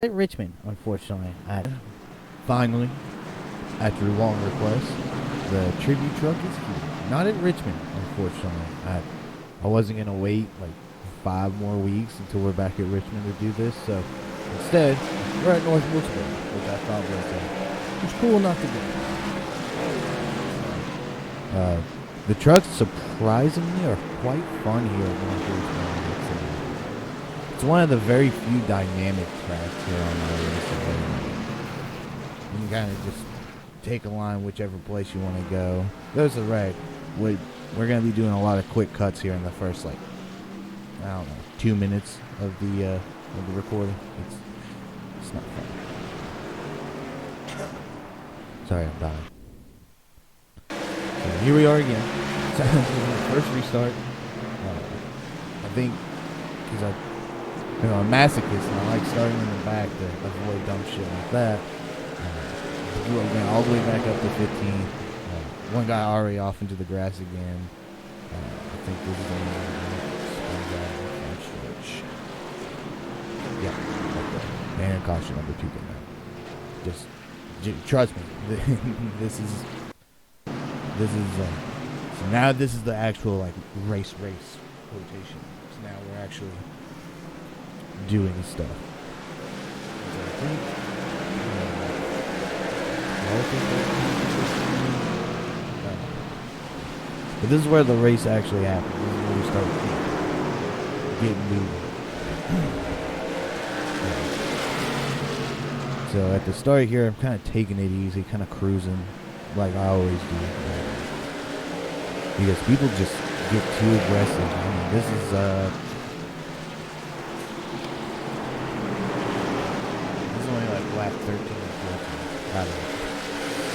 At Richmond, unfortunately. Finally, after a long request, the tribute truck is here. Not at Richmond, unfortunately. I wasn't going to wait like 5 more weeks until we're back at Richmond to do this, so instead, we're at North Wilkesboro, which I thought was cool enough to do. The trucks, surprisingly, are quite fun here at North Wilkesboro. It's one of the very few dynamic tracks here on the race. You can kind of just take a line whichever place you want to go. There's the right. We're going to be doing a lot of quick cuts here in the first, 2 minutes of the recording. It's not fun. Sorry, I'm dying. So here we are again. First restart. I think because I'm a masochist and I like starting in the back to avoid dumb shit like that. We went all the way back up to 15. One guy already off into the grass again. I think this is the one. Yeah. And caution number 2 getting out. Just trust me. This is so now this is the actual race quotation. So now we're actually doing stuff. But this is where the race actually happens. This is where we start getting moving. So at the start here, I'm kind of taking it easy, kind of cruising like I always do. Because people just get too aggressive. I mean, this is only lap 13 or 14 out of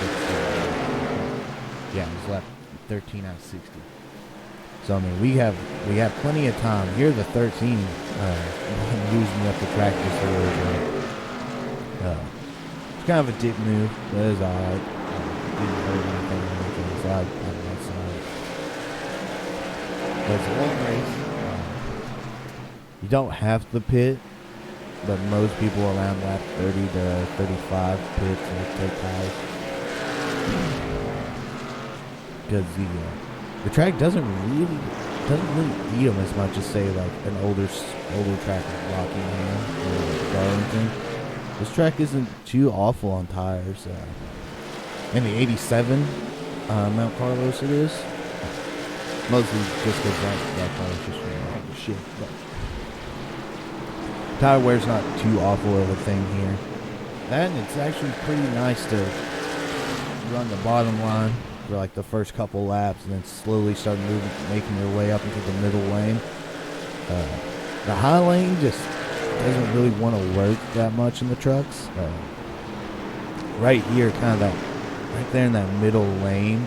60. Yeah, it's lap 13 out of 60. So I mean, we have plenty of time. Here the 13 used me up the track just a little bit. It's kind of a dip move, but it's alright. Didn't hurt anything or anything, so I messed it up. But it's a long race. You don't have to pit, but most people around lap 30 to 35 pits and take tires. Because the track doesn't really eat them as much as say an older track like Rockingham or Darlington. This track isn't too awful on tires. In the 87 Mount Carlos it is. Mostly just because that car is just running shit. But tire wear's not too awful of a thing here. And it's actually pretty nice to run the bottom line for the first couple laps and then slowly start making your way up into the middle lane. The high lane just doesn't really want to work that much in the trucks. Right here, kind of right there in that middle lane,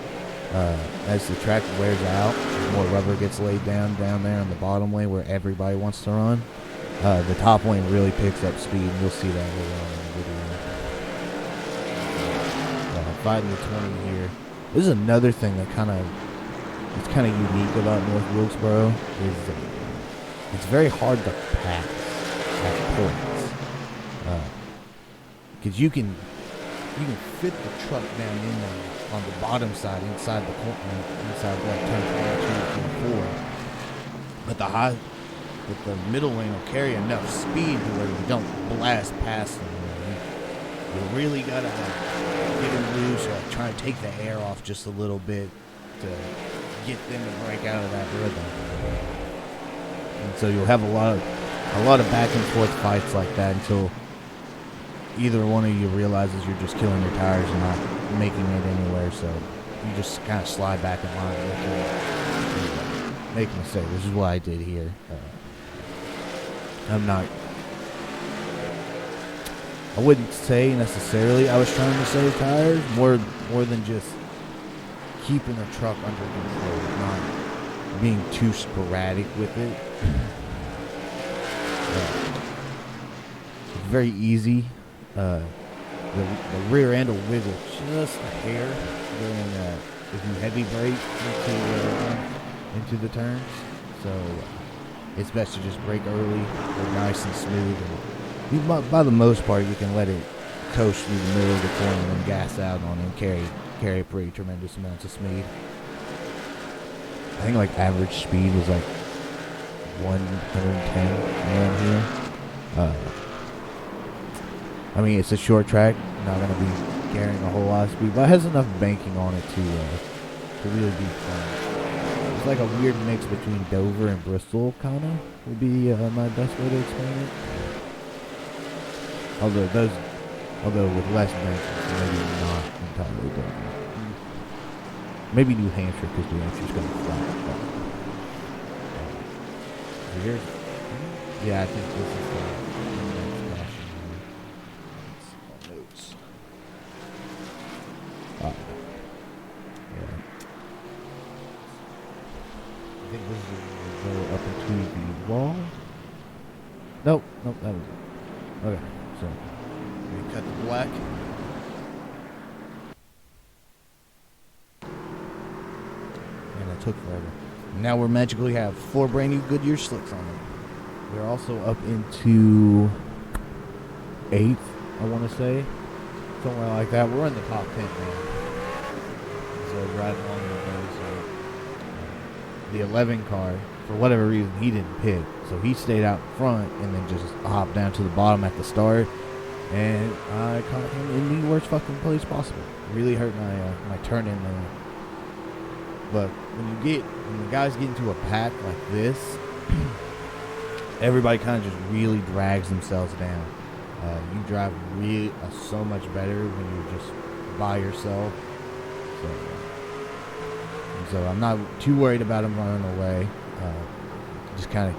as the track wears out, more rubber gets laid down there on the bottom lane where everybody wants to run. The top lane really picks up speed, and you'll see that later on in the video. 5 to 20 here. This is another thing that kind of unique about North Wilkesboro is it's very hard to pass at points, because you can fit the truck down in there on the bottom side inside the corner, inside turn 2 and 4, but the middle lane will carry enough speed to where you don't blast past them. You really gotta get them loose, or try to take the air off just a little bit to get them to break out of that rhythm. And so you'll have a lot of back and forth fights like that until either one of you realizes you're just killing your tires and not making it anywhere. So you just kind of slide back in line and make a mistake. This is what I did here. I wouldn't say necessarily I was trying to save tires, more than just keeping the truck under control, not being too sporadic with it. It's very easy. The rear end will wiggle just a hair during if you heavy brake into the turns. So it's best to just brake early, go nice and smooth, and By the most part, you can let it coast through the middle of the corner and then gas out on it and carry pretty tremendous amounts of speed. I think like average speed was like 110 around here. I mean, it's a short track, not going to be carrying a whole lot of speed, but it has enough banking on it to really be fun. It's like a weird mix between Dover and Bristol, kind of, would be my best way to explain it. Although with less banking, maybe not entirely Dover. Maybe New Hampshire, because New Hampshire's going to be flat. Here's, yeah, I think this is the next caution here. Notes. Yeah. I think this is going to go up into the wall. Nope, that was it. Okay, so we cut the black. And it took forever. Now we're magically have 4 brand new Goodyear slicks on them. We're also up into 8th, I want to say. Somewhere like that. We're in the top 10 now. So riding along with those. The 11 car, for whatever reason, he didn't pit. So he stayed out in front and then just hopped down to the bottom at the start. And I caught him in the worst fucking place possible. Really hurt my turn in there. But when the guys get into a pack like this, everybody kind of just really drags themselves down. You drive really so much better when you're just by yourself. So I'm not too worried about them running away. Just kind of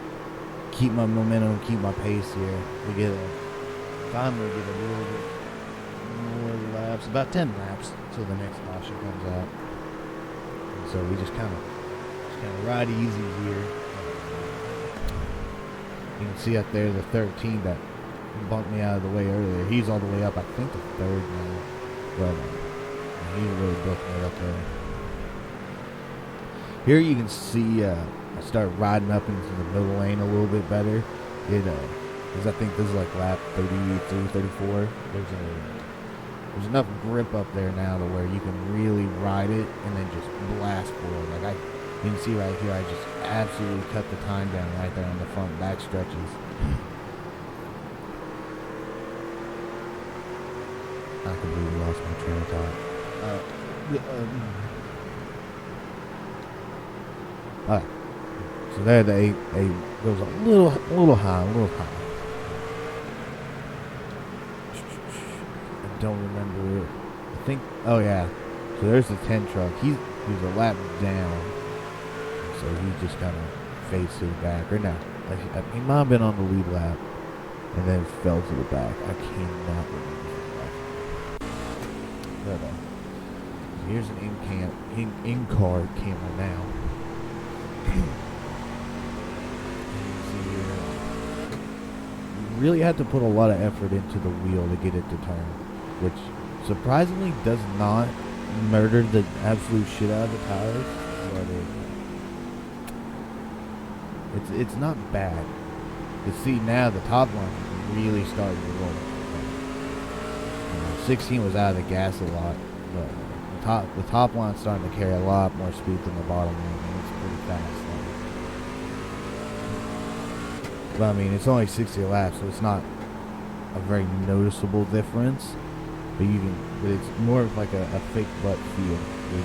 keep my momentum, keep my pace here. Finally get a little bit more laps, about 10 laps until the next caution comes out. So we just kind of ride easy here. You can see up there the 13 that bumped me out of the way earlier. He's all the way up, I think, to 3rd now. But he really booked me up there. Here you can see I start riding up into the middle lane a little bit better. Because I think this is like lap 33, 34. There's enough grip up there now to where you can really ride it and then just blast forward. Like you can see right here, I just absolutely cut the time down right there on the front and back stretches. I completely lost my train of thought. Alright. So there the 8 goes a little high. Don't remember. I think. Oh yeah. So there's the 10 truck. He's a lap down. So he just kind of fades to the back. Or no, he might have been on the lead lap and then fell to the back. I cannot remember that. But here's an in-car camera now. You really had to put a lot of effort into the wheel to get it to turn, which surprisingly does not murder the absolute shit out of the tires, but it's not bad. You see now the top line is really starting to roll. 16 was out of the gas a lot, but the top line's starting to carry a lot more speed than the bottom line, and it's pretty fast. But I mean, it's only 60 laps, so it's not a very noticeable difference. But it's more of like a fake butt feel, where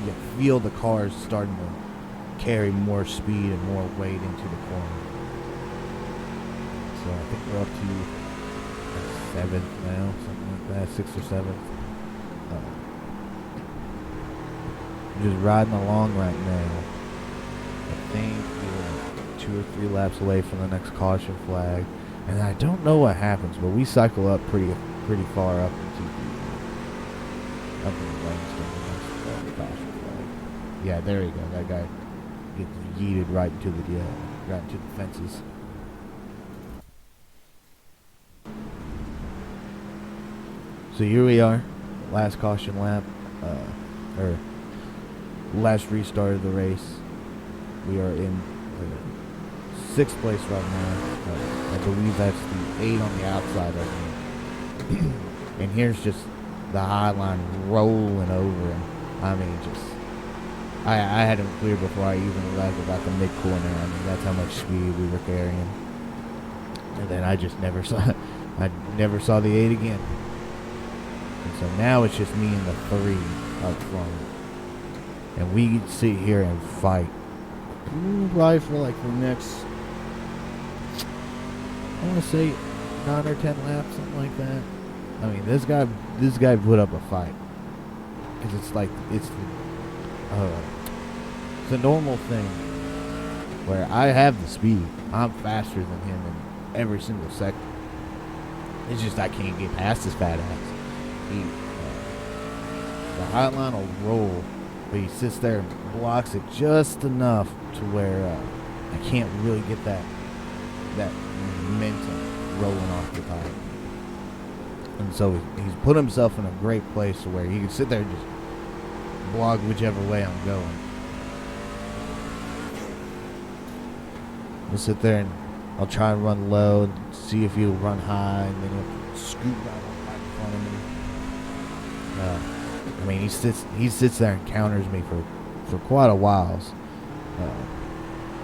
you feel the cars starting to carry more speed and more weight into the corner. So I think we're up to 7th now, something like that, 6th or 7th. Just riding along right now. I think we're 2 or 3 laps away from the next caution flag, and I don't know what happens, but we cycle up pretty far up into the lanes to the next caution flag. Yeah, there you go. That guy gets yeeted right into the fences. So here we are, last caution lap, or last restart of the race. We are in 6th place right now. I believe that's the 8 on the outside of me. And here's just the high line rolling over him. I mean, I had him clear before I even left about the mid-corner. I mean, that's how much speed we were carrying. And then I just never saw the 8 again. And so now it's just me and the 3 up front. And we sit here and fight. Probably for like the next, I want to say 9 or 10 laps, something like that. I mean, this guy put up a fight. Because it's the normal thing where I have the speed. I'm faster than him in every single sector. It's just I can't get past his fat ass. The high line will roll, but he sits there and blocks it just enough to where I can't really get that momentum rolling off the tire. And so he's put himself in a great place where he can sit there and just block whichever way I'm going. I'll sit there and I'll try and run low and see if he'll run high, and then he'll scoot right up in front of me. I mean, he sits there and counters me for quite a while.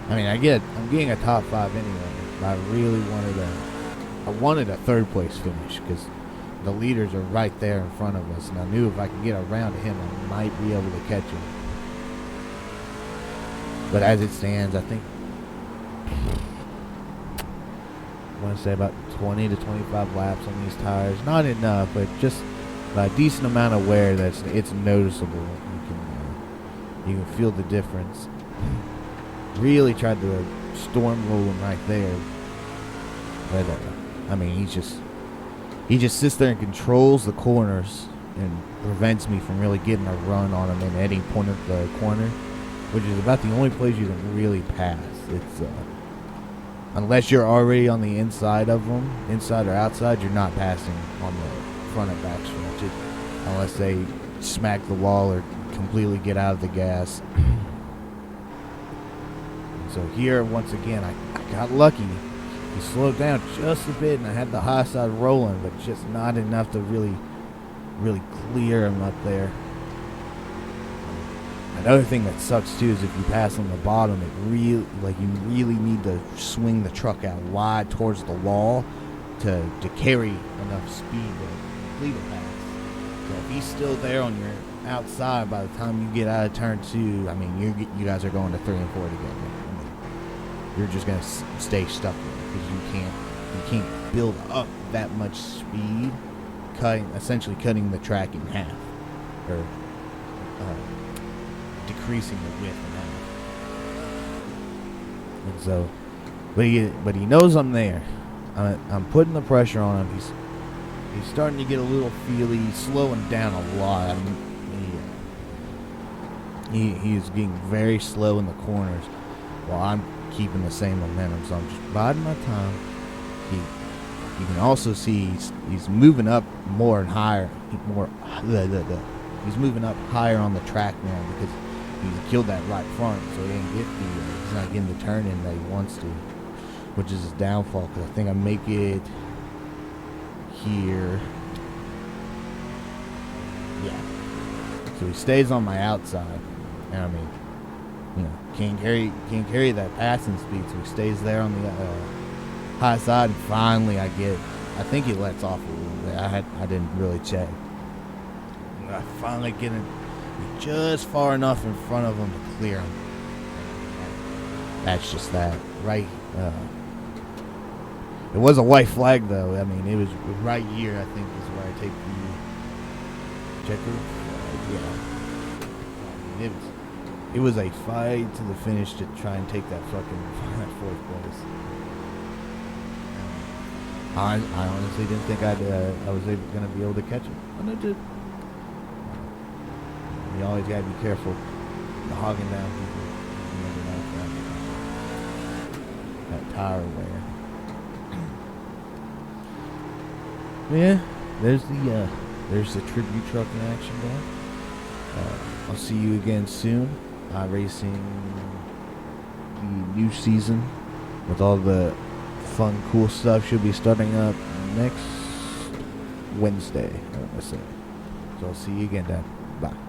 I mean, I'm getting a top 5 anyway. But I really wanted a 3rd place finish because the leaders are right there in front of us, and I knew if I could get around him, I might be able to catch him. But as it stands, I think I want to say about 20 to 25 laps on these tires. Not enough, but just a decent amount of wear it's noticeable. You can feel the difference. Really tried to storm roll him right there, but I mean, he just sits there and controls the corners and prevents me from really getting a run on him in any point of the corner, which is about the only place you can really pass. It's unless you're already on the inside of them, inside or outside, you're not passing on the front and back stretch, unless they smack the wall or completely get out of the gas. So here, once again, I got lucky. He slowed down just a bit, and I had the high side rolling, but just not enough to really clear him up there. Another thing that sucks too is if you pass on the bottom, you really need to swing the truck out wide towards the wall to carry enough speed to complete a pass. So if he's still there on your outside by the time you get out of turn 2, I mean, you guys are going to 3 and 4 together. I mean, you're just gonna stay stuck there because you can't build up that much speed, essentially cutting the track in half, or decreasing the width in half. And so, but he knows I'm there. I'm putting the pressure on him. He's starting to get a little feely. He's slowing down a lot. I mean, he is getting very slow in the corners, while I'm keeping the same momentum. So I'm just biding my time. You can also see he's moving up more and higher. He's moving up higher on the track now because he's killed that right front, so he's not getting the turn in that he wants to, which is his downfall. Because I think I make it here. Yeah. So he stays on my outside, and I mean, can't carry that passing speed, so he stays there on the high side. And finally, I think he lets off a little bit. I didn't really check. I finally get him just far enough in front of him to clear him. That's just that, right? It was a white flag, though. I mean, it was right here, I think, is where I take the checker. Yeah. It was a fight to the finish to try and take that fucking 4th place. I honestly didn't think I was going to be able to catch him. And I did. You always got to be careful hogging down people. You never know that tire wear. Yeah, there's the tribute truck in action there. I'll see you again soon. Racing the new season with all the fun, cool stuff. Should be starting up next Wednesday, I want to say. So I'll see you again, Dad. Bye.